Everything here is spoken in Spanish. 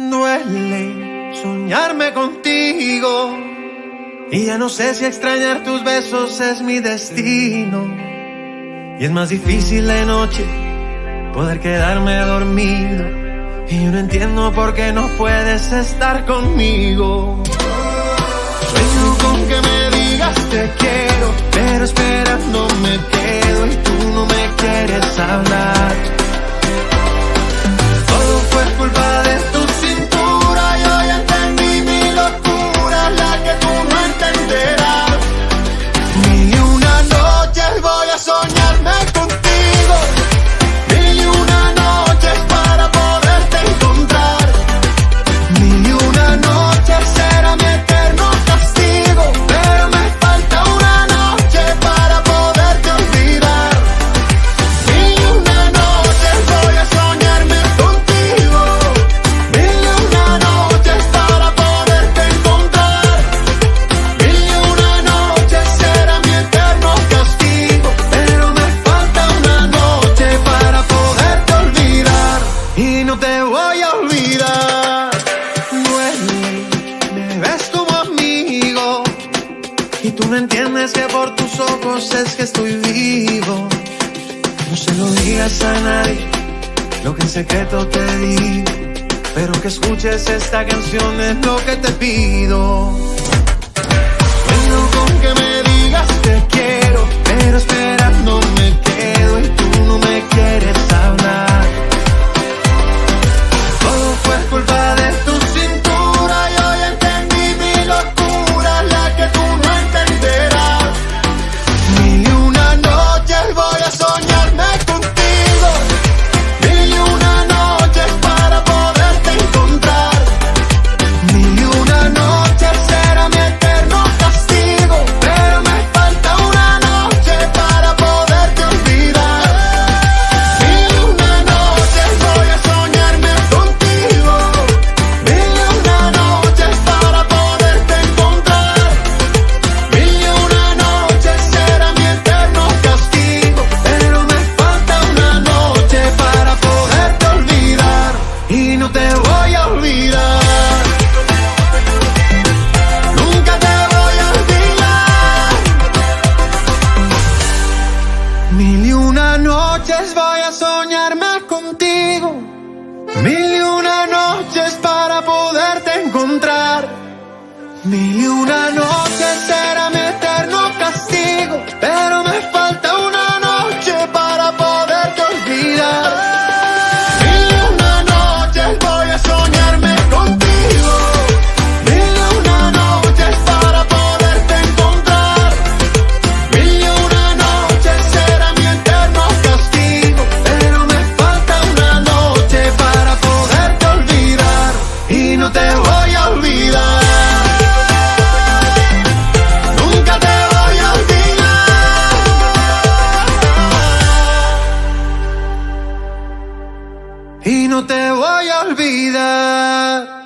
Duele soñarme contigo y ya no sé si extrañar tus besos es mi destino. Y es más difícil de noche poder quedarme dormido, y yo no entiendo por qué no puedes estar conmigo. Sueño con que me digas te quiero, pero esperando me quedo y tú no me quieres hablar. Todo fue culpa de tu cintura, yo ya entendí mi locura, la que tú no entenderás. Mil y una noches voy a soñarme contigo, mil y una noches para poderte encontrar. Mil y una noches será mi eterno castigo, pero me falta una noche para poderte olvidar. Mil y una noches voy a soñarme contigo, mil y una noches para poderte encontrar. Mil y una noches será mi eterno castigo, pero me falta una noche para poderte olvidar. Y no te voy a olvidar. Duele, me ves como amigo y tú no entiendes que por tus ojos es que estoy vivo. No se lo digas a nadie lo que en secreto te digo, pero que escuches esta canción es lo que te pido. Sueño con que me digas te quiero, pero esperando me quedo y tú no me quieres hablar. Todo fue culpa de tu cintura, yo ya entendí mi locura, la que tú no entenderás. Mil y una noches voy a soñarme contigo, mil y una noches para poderte encontrar. Mil y una noches será mi eterno castigo, pero me falta una noche para poderte olvidar. Mil y una noches voy a soñarme contigo, mil y una noches para poderte encontrar. Mil y una noches será mi eterno castigo, pero me falta una noche para poderte olvidar. Y no te voy a olvidar, nunca te voy a olvidar. Mil y una noches voy a soñarme contigo, mil y una noches para poderte encontrar. Mil y una noches será mi eterno castigo, pero me falta una noche para poderte olvidar. Mil y una noches voy a soñarme contigo, mil y una noches para poderte encontrar. Mil y una noches será mi eterno castigo, pero me falta una noche para poderte olvidar. Y no te voy a olvidar, nunca te voy a olvidar. Y no te voy a olvidar.